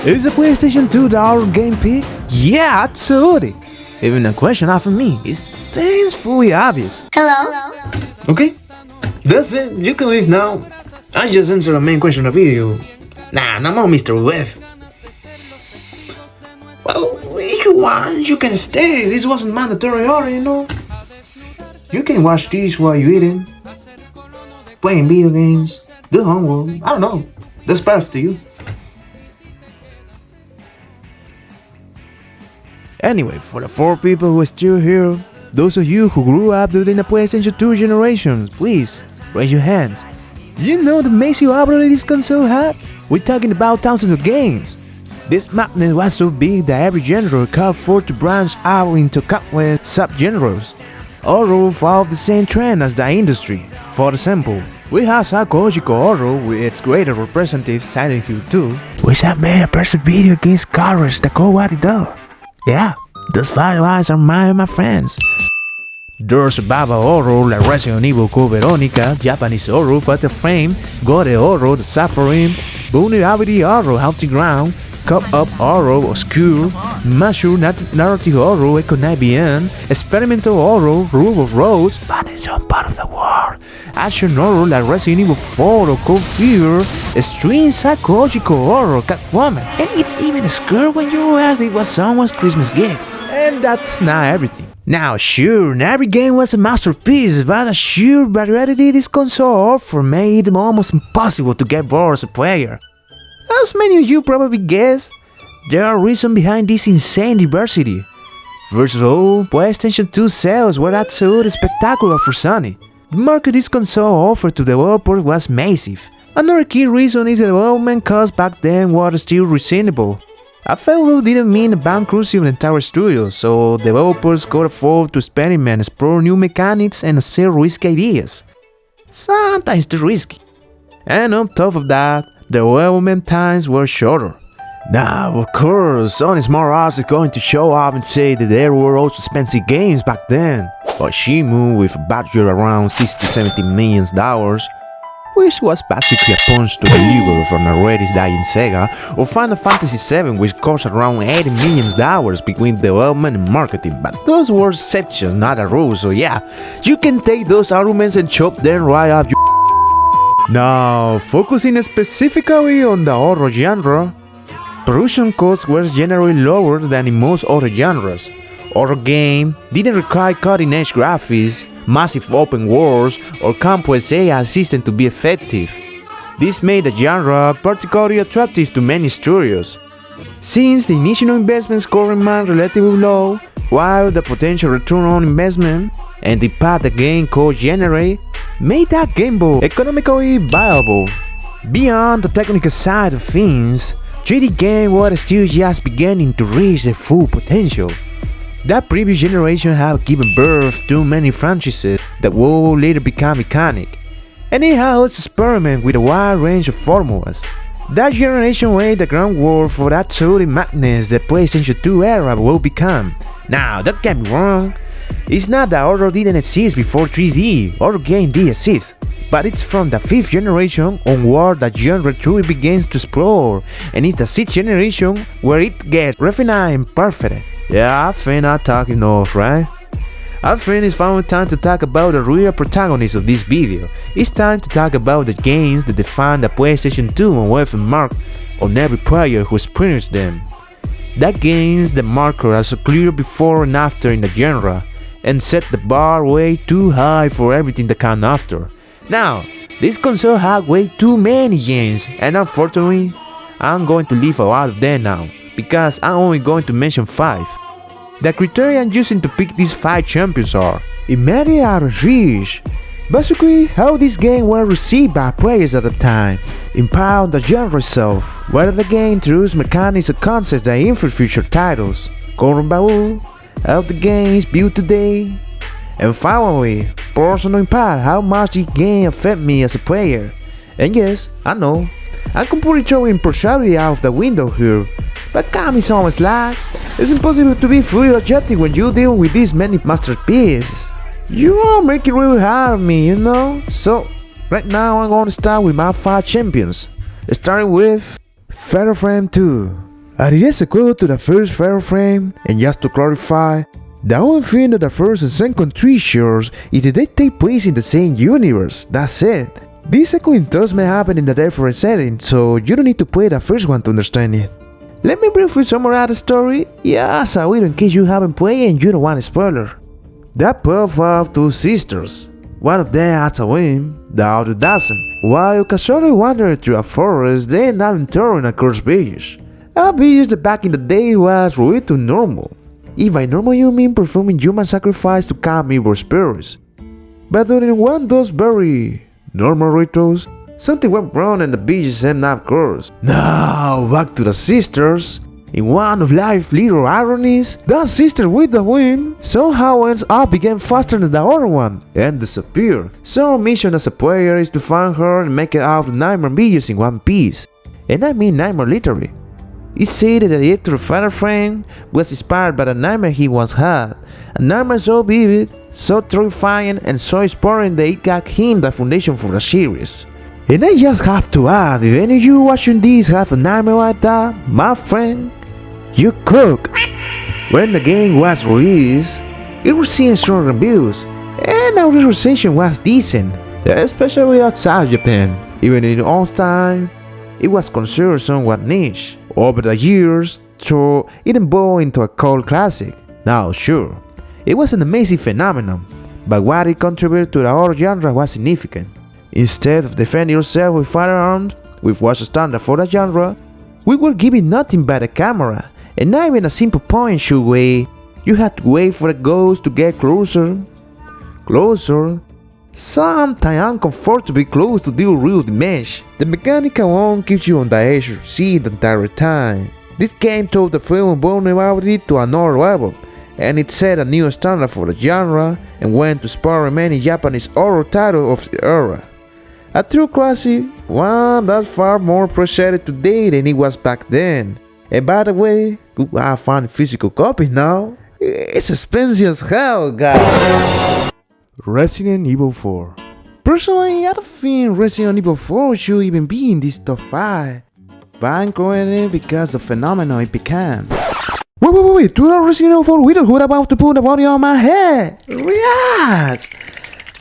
Is the PlayStation 2 the horror game peak? Yeah, absolutely. Even a question after me is painfully obvious. Hello? Okay, that's it. You can leave now. I just answered the main question of the video. Nah, no more Mr. Lev. Well, if you want, you can stay. This wasn't mandatory order, you know. You can watch this while you're eating, playing video games, do homework. I don't know. That's perfect to you. Anyway, for the 4 people who are still here, those of you who grew up during the PlayStation 2 generations, please raise your hands. You know the massive library this console had? We're talking about thousands of games. This madness was so big that every genre could afford to branch out into countless subgenres. Horror followed the same trend as the industry. For example, we have psychological horror with its greater representative Silent Hill 2, which had made a perfect video against courage that go what it does. Yeah, those 5 eyes are mine and my friends. There's survival horror like Resident Evil Code Veronica, Japanese horror Fatal Frame, gore horror The Suffering, vulnerability horror Haunting Ground, cop-up horror Obscure, mature narrative horror Echo Night Beyond, experimental horror Rule of Rose, but in some part of the world, action horror like Resident Evil 4 or Cold Fear, extreme psychological horror Catwoman, and it's even scary when you realize it was someone's Christmas gift. And that's not everything. Now sure, every game was a masterpiece, but the sheer variety this console offered made it almost impossible to get bored as a player. As many of you probably guessed, there are reasons behind this insane diversity. First of all, PlayStation 2 sales were absolutely spectacular for Sony. The market this console offered to developers was massive. Another key reason is the development costs back then were still reasonable. A failure didn't mean a bankruptcy of the entire studio, so developers could afford to experiment, explore new mechanics, and sell risky ideas. Sometimes too risky. And on top of that, the development times were shorter. Now, of course, Sony's smart ass is going to show up and say that there were also expensive games back then, like Shimu with a budget around $60-70 million, which was basically a punch to the liver from a already dying Sega, or Final Fantasy VII, which cost around $80 million between development and marketing, but those were exceptions, not a rule, so yeah, you can take those arguments and chop them right up your. Now, focusing specifically on the horror genre, production costs were generally lower than in most other genres. Horror game didn't require cutting-edge graphics, massive open worlds, or complex AI systems to be effective. This made the genre particularly attractive to many studios. Since the initial investment score remained relatively low, while the potential return on investment and the path the game could generate made that game both economically viable. Beyond the technical side of things, 3D games were still just beginning to reach their full potential. That previous generation had given birth to many franchises that would later become iconic, and it had also experimented with a wide range of formulas. That generation laid the groundwork for that absolute madness the PlayStation 2 era will become. Now, don't get me wrong, it's not that horror didn't exist before 3D, horror game did exist, but it's from the 5th generation onward that genre truly begins to explore, and it's the 6th generation where it gets refined and perfected. Yeah, I think I'm talking enough, right? I think it's finally time to talk about the real protagonist of this video. It's time to talk about the games that define the PlayStation 2 and left a mark on every player who experienced them. That games that marker as a clear before and after in the genre, and set the bar way too high for everything that came after. Now, this console had way too many games, and unfortunately, I'm going to leave a lot of them now, because I'm only going to mention 5. The criteria I'm using to pick these 5 champions are immediate out of reach, basically how this game was received by players at the time, impact on the genre itself, whether the game introduced mechanics or concepts that influence future titles, current value, how the game is built today, and finally, personal impact, how much this game affected me as a player. And yes, I know, I'm completely throwing impartiality out of the window here, but come is always like, it's impossible to be fully objective when you deal with these many masterpieces. You all make it really hard on me, you know? So, right now I'm going to start with my 5 champions, starting with Fatal Frame 2. It is a sequel to the first Fatal Frame, and just to clarify, the only thing that the first and second 3 shares is that they take place in the same universe, that's it. This second thus may happen in a different setting, so you don't need to play the first one to understand it. Let me briefly summarize the story, yes, I will in case you haven't played and you don't want a spoiler. The pair have 2 sisters. One of them has a whim, the other doesn't. While casually wandering through a forest, they end up entering a cursed village. A village that back in the day was ruined to normal. If by normal you mean performing human sacrifice to calm evil spirits. But during one of those very normal rituals, something went wrong and the village ended up cursed. Now back to the sisters. In one of life's little ironies, the sister with the whim somehow ends up getting faster than the other one and disappear. So our mission as a player is to find her and make it out of the nightmare village in one piece. And I mean nightmare literally. It's said that the director of Fatal Frame was inspired by the nightmare he once had. A nightmare so vivid, so terrifying and so inspiring that it got him the foundation for the series. And I just have to add, if any of you watching this have a nightmare like that, my friend, you cook. When the game was released, it received strong reviews, and our reception was decent, especially outside Japan. Even in our time, it was considered somewhat niche. Over the years, so it evolved into a cult classic. Now sure, it was an amazing phenomenon, but what it contributed to the horror genre was significant. Instead of defending yourself with firearms, which was a standard for the genre, we were given nothing but a camera, and not even a simple point-and-shoot way. You had to wait for the ghost to get closer, sometimes uncomfortably close to deal real damage. The mechanic alone keeps you on the edge of your seat the entire time. This game took the film vulnerability to another level, and it set a new standard for the genre and went to inspire many Japanese horror titles of the era. A true classic, one that's far more appreciated today than it was back then. And by the way, I found physical copies now. It's expensive as hell, guys. Resident Evil 4. Personally, I don't think Resident Evil 4 should even be in this top 5. But I'm including it because the phenomenon it became. Wait, do the Resident Evil 4 video who's about to put the body on my head? Relax!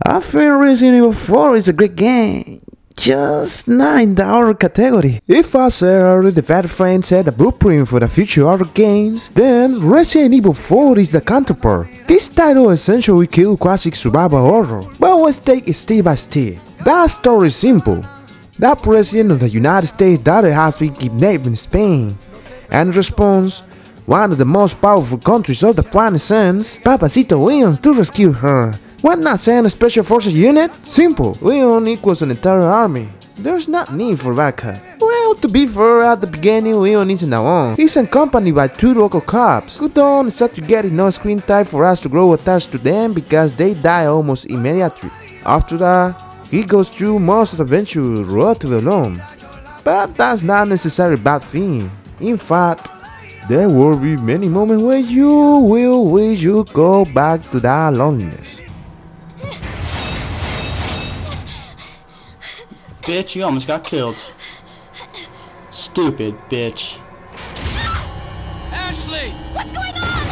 I think Resident Evil 4 is a great game, just not in the horror category. If I said earlier the Fatal Frame set the blueprint for the future horror games, then Resident Evil 4 is the counterpart. This title essentially killed classic survival horror, but let's take it step by step. That story is simple. The president of the United States daughter has been kidnapped in Spain, and in response, one of the most powerful countries of the planet sends Papacito Leon to rescue her. Why not send a special forces unit? Simple, Leon equals an entire army. There's not need for backup. Well, to be fair, at the beginning Leon isn't alone. He's accompanied by 2 local cops, who don't start to get enough screen time for us to grow attached to them because they die almost immediately. After that, he goes through most of the adventure relatively alone. But that's not necessarily a bad thing. In fact, there will be many moments where you will wish you go back to that loneliness. Bitch, you almost got killed. Stupid bitch. Ashley! What's going on?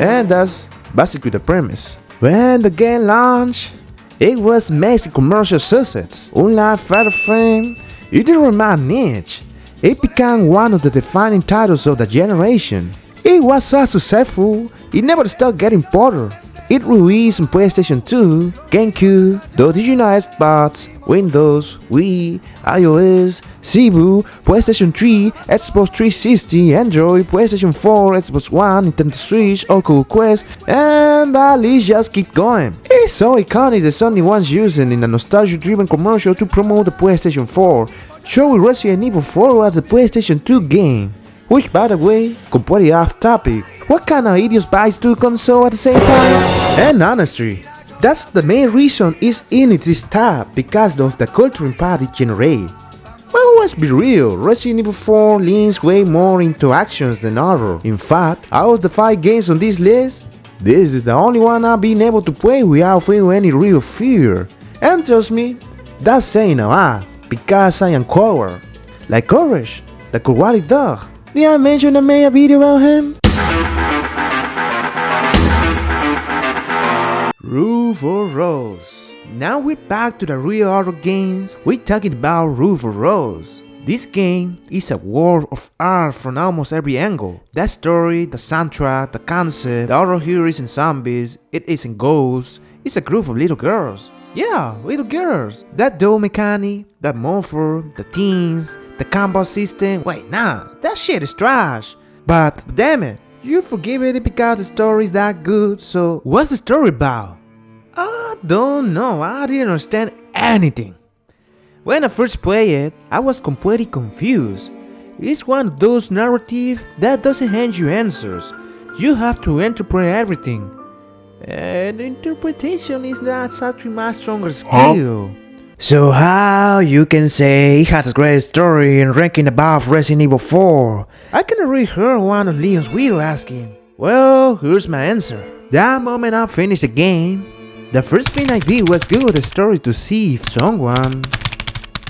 And that's basically the premise. When the game launched, it was massive commercial success. Unlike Fatal Frame, it didn't remain niche. It became one of the defining titles of the generation. It was so successful, it never stopped getting better. It released on PlayStation 2, GameCube, the original Xbox, Windows, Wii, iOS, Cebu, PlayStation 3, Xbox 360, Android, PlayStation 4, Xbox One, Nintendo Switch, Oculus Quest, and the list just keeps going. It's so iconic that Sony was using in a nostalgia-driven commercial to promote the PlayStation 4, showing Resident Evil 4 as the PlayStation 2 game. Which, by the way, completely off topic. What kind of idiots buys 2 consoles at the same time? And honestly, that's the main reason it's in this tab, because of the cultural impact it generates. Well, let's be real, Resident Evil 4 leans way more into actions than horror. In fact, out of the 5 games on this list, this is the only one I've been able to play without feeling any real fear. And trust me, That's saying a lot, because I am coward. Like Courage, the Kurwali dog. Did I mention I made a video about him? Roof or Rose. Now we're back to the real horror games. We're talking about Roof or Rose. This game is a work of art from almost every angle. The story, the soundtrack, the concept, the horror heroes and zombies, it isn't ghosts, it's a group of little girls. Yeah, little girls. That doll mechanic, that morpher, the teens, the combat system. Wait, nah, that shit is trash. But damn it, you forgive it because the story is that good, so what's the story about? I don't know, I didn't understand anything. When I first played it, I was completely confused. It's one of those narratives that doesn't hand you answers. You have to interpret everything. And interpretation is not such a much stronger skill. So how you can say it has a great story and ranking above Resident Evil 4? I can already heard one of Leon's widow asking. Well, here's my answer. That moment I finished the game, the first thing I did was Google the story to see if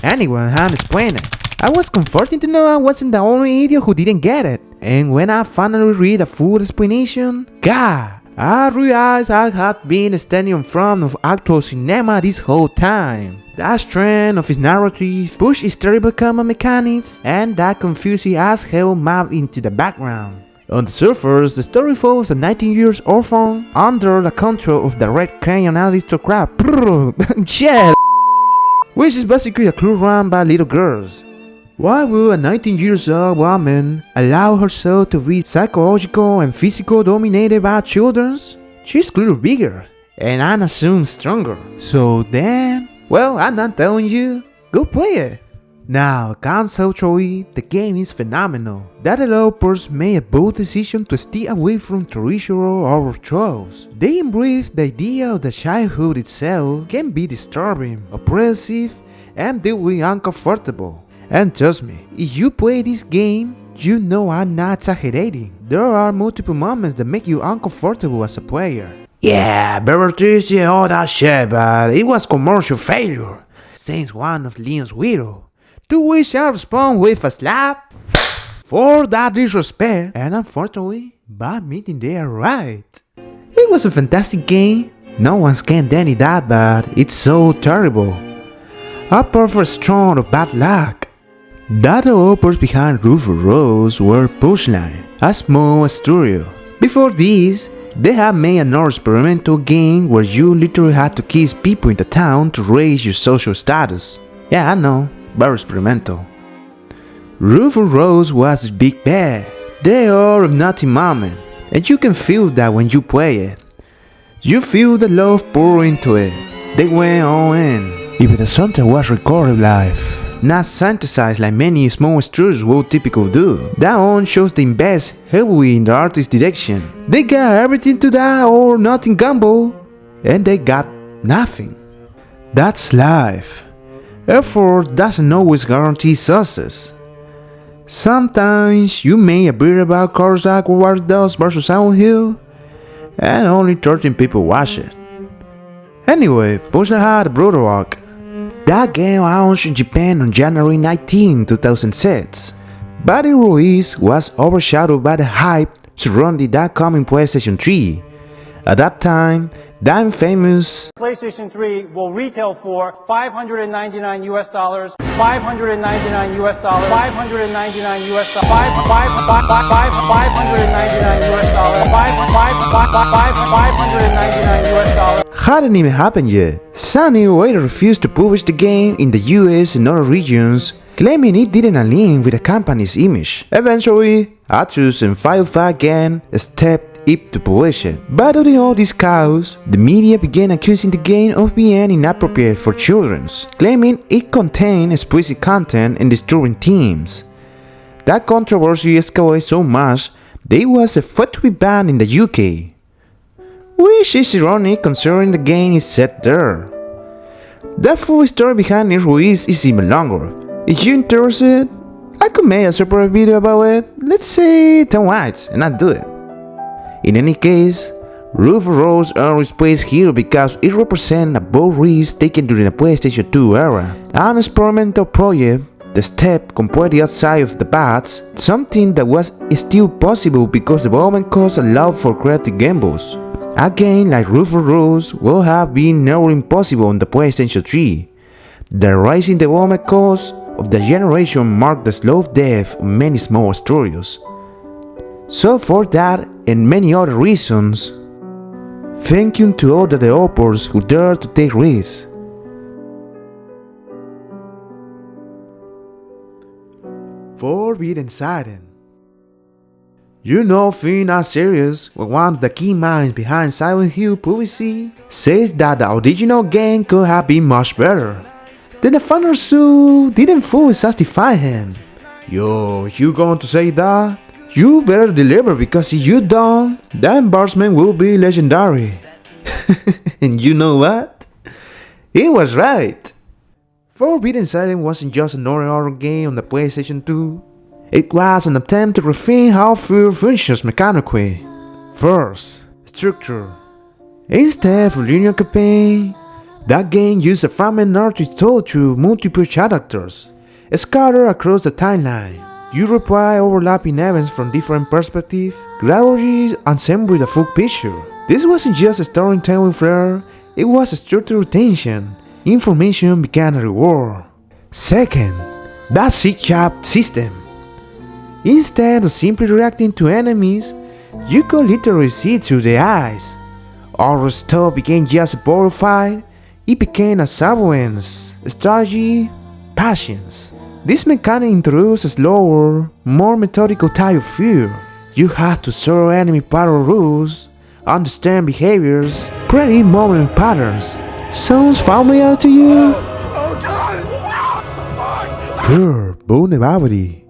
anyone had explained it. I was comforted to know I wasn't the only idiot who didn't get it. And when I finally read a full explanation, God, I realized I had been standing in front of actual cinema this whole time. That strength of his narrative pushed his terrible combat mechanics and that confusing as hell map into the background. On the surface, the story follows a 19-year-old orphan under the control of the Red Crayon aristocrat, shit, which is basically a crew run by little girls. Why would a 19-year-old woman allow herself to be psychological and physical dominated by children? She's clearly bigger, and I'm assumed stronger. So then, well, I'm not telling you, go play it. Now, conceptually, the game is phenomenal. The developers made a bold decision to stay away from traditional horror tropes. They embrace the idea of the childhood itself can be disturbing, oppressive, and deeply uncomfortable. And trust me, if you play this game, you know I'm not exaggerating. There are multiple moments that make you uncomfortable as a player. Yeah, very tasty and all that shit, but it was commercial failure, says one of Leon's widow. To which I respond with a slap for that disrespect, and unfortunately, by admitting they are right. It was a fantastic game, no one can deny that, but it's so terrible. A perfect storm of bad luck. The developers behind Roof or Rose were Pushline, a small studio. Before this, they had made another experimental game where you literally had to kiss people in the town to raise your social status. Yeah, I know, very experimental. Roof or Rose was a big bet. They are of nothing moment, and you can feel that when you play it. You feel the love pour into it. They went all in. Even the soundtrack was recorded live, not synthesized like many small studios would typically do. That one shows they invest heavily in the artist's direction. They got everything to that or nothing gamble, and they got nothing. That's life. Effort doesn't always guarantee success. Sometimes you may hear about cars like War Dogs vs. Silent Hill, and only 13 people watch it. Anyway, Pushline had a brutal rock. That game launched in Japan on January 19, 2006, but its release was overshadowed by the hype surrounding that coming PlayStation 3. At that time, the infamous PlayStation 3 will retail for $599 US, $599 US, $599 US, $599 US, $599 US. Hadn't even happened yet. Sony later refused to publish the game in the US and other regions, claiming it didn't align with the company's image. Eventually, Atlus and Firefly again stepped up to publish it. But due to all this chaos, the media began accusing the game of being inappropriate for children, claiming it contained explicit content and disturbing themes. That controversy escalated so much that it was effectively banned in the UK. Which is ironic considering the game is set there. The full story behind its release is even longer. If you're interested, I could make a separate video about it, let's say 10 nights, and I'd do it. In any case, Roof Rose earned its place here because it represents a bold risk taken during the PlayStation 2 era. An experimental project, the step completely outside of the box, something that was still possible because development costs allowed for creative gambles. A game like Roof Rose would have been nearly impossible on the PlayStation 3. The rising development costs of the generation marked the slow death of many small studios. So for that and many other reasons, thank you to all the developers who dare to take risks. Forbidden Siren. You know things are serious when one of the key minds behind Silent Hill publicity says that the original game could have been much better. Then the final suit didn't fully satisfy him. Yo, you going to say that? You better deliver because if you don't, the embarrassment will be legendary. And you know what? He was right. Forbidden Siren wasn't just another horror game on the PlayStation 2. It was an attempt to rethink how fear functions mechanically. First, structure. Instead of a linear campaign, that game used a fragment narrative told through multiple characters, scattered across the timeline. You replay overlapping events from different perspectives, gradually assembling the full picture. This wasn't just a storytelling flair, it was a structural tension. Information began a reward. Second, that seek-trap system. Instead of simply reacting to enemies, you could literally see through their eyes. Our stuff became just a board fight, it became a surveillance, strategy, patience. This mechanic introduced a slower, more methodical type of fear. You had to solve enemy battle rules, understand behaviors, predict movement patterns. Sounds familiar to you? Pure vulnerability.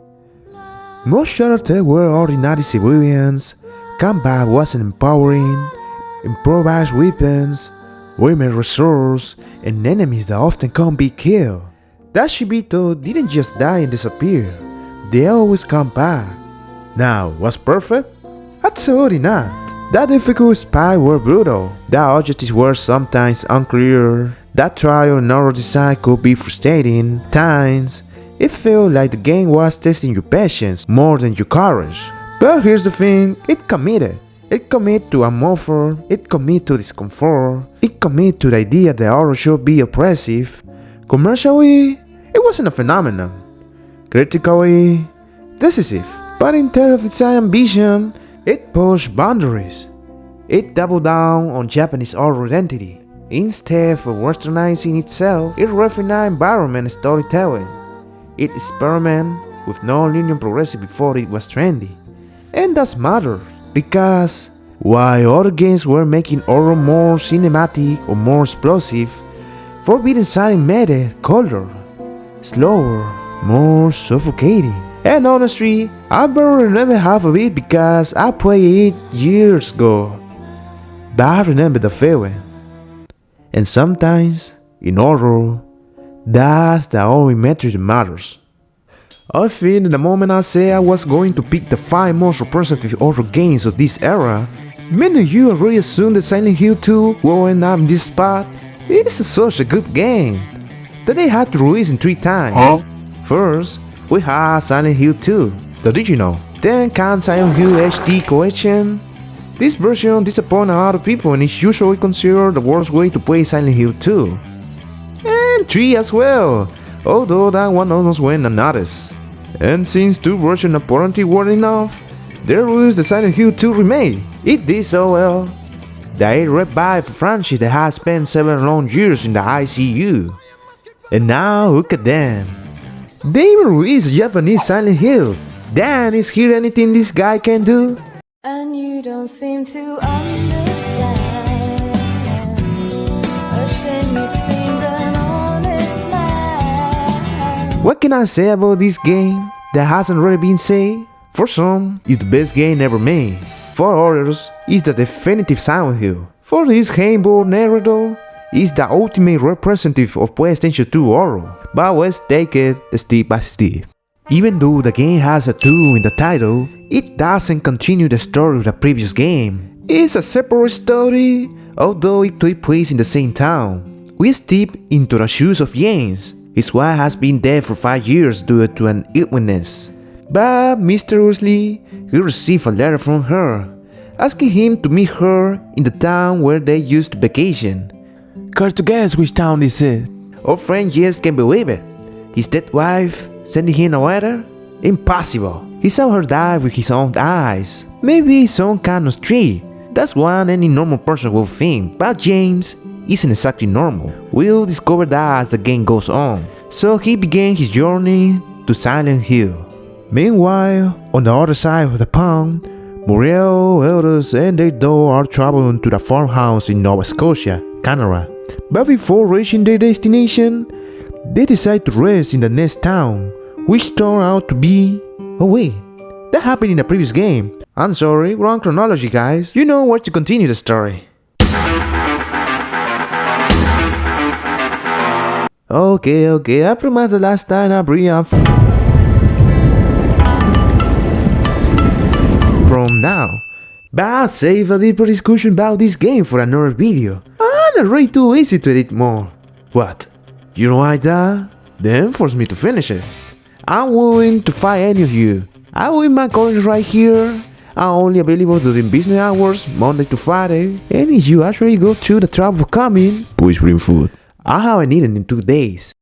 Most characters were ordinary civilians, combat wasn't empowering, improvised weapons, women resources, and enemies that often can't be killed. That Shibito didn't just die and disappear, they always come back. Now, was perfect? Absolutely not. That difficult spies were brutal, that objectives were sometimes unclear, that trial and error design could be frustrating. Times, it felt like the game was testing your patience more than your courage. But here's the thing, it committed. It committed to atmosphere, it committed to discomfort, it committed to the idea that horror should be oppressive. Commercially, it wasn't a phenomenon. Critically, decisive. But in terms of design ambition, it pushed boundaries. It doubled down on Japanese horror identity. Instead of westernizing itself, it refined environment storytelling. It experimented with non-linear progressive before it was trendy. And that's matter, because while other games were making horror more cinematic or more explosive, Forbidden Siren made it colder, slower, more suffocating. And honestly, I barely remember half of it because I played it years ago. But I remember the feeling. And sometimes, in horror, that's the only metric that matters. I think that the moment I said I was going to pick the 5 most representative horror games of this era, many of you already assumed that Silent Hill 2 will end up in this spot. It's such a good game that they had to release in 3 times. First, we had Silent Hill 2, the original. Then came Silent Hill HD Collection. This version disappointed a lot of people and is usually considered the worst way to play Silent Hill 2. And 3 as well, although that one almost went unnoticed. And since 2 versions apparently weren't enough, they released the Silent Hill 2 remake. It did so well that it revived a franchise that has spent 7 long years in the ICU. And now look at them. They even released Japanese Silent Hill. Dan, is here anything this guy can do? And you don't seem to understand. A shame you seemed an honest man. What can I say about this game that hasn't already been said? For some, it's the best game ever made. For others, it's the definitive Silent Hill. For this gameboard narrator, it's the ultimate representative of PlayStation 2 horror. But let's take it step by step. Even though the game has a 2 in the title, it doesn't continue the story of the previous game. It's a separate story, although it took place in the same town. We step into the shoes of James. His wife has been dead for 5 years due to an illness. But mysteriously, he received a letter from her, asking him to meet her in the town where they used to vacation. Care to guess which town is it? Our friend just can't believe it. His dead wife sending him a letter? Impossible. He saw her die with his own eyes. Maybe some kind of trick. That's what any normal person will think, but James isn't exactly normal. We'll discover that as the game goes on. So he began his journey to Silent Hill. Meanwhile, on the other side of the pond, Muriel, Elders, and their dog are traveling to the farmhouse in Nova Scotia, Canada. But before reaching their destination, they decide to rest in the next town, which turned out to be... Oh wait, that happened in the previous game. I'm sorry, wrong chronology guys. You know where to continue the story. Okay, I promised the last time I'll bring up from now. But I'll save a deeper discussion about this game for another video. I'm already too lazy to edit more. What? You don't like that? Then force me to finish it. I'm willing to fight any of you. I will leave my comments right here. I'm only available during business hours, Monday to Friday. And if you actually go through the trouble of coming, please bring food. I haven't eaten in 2 days.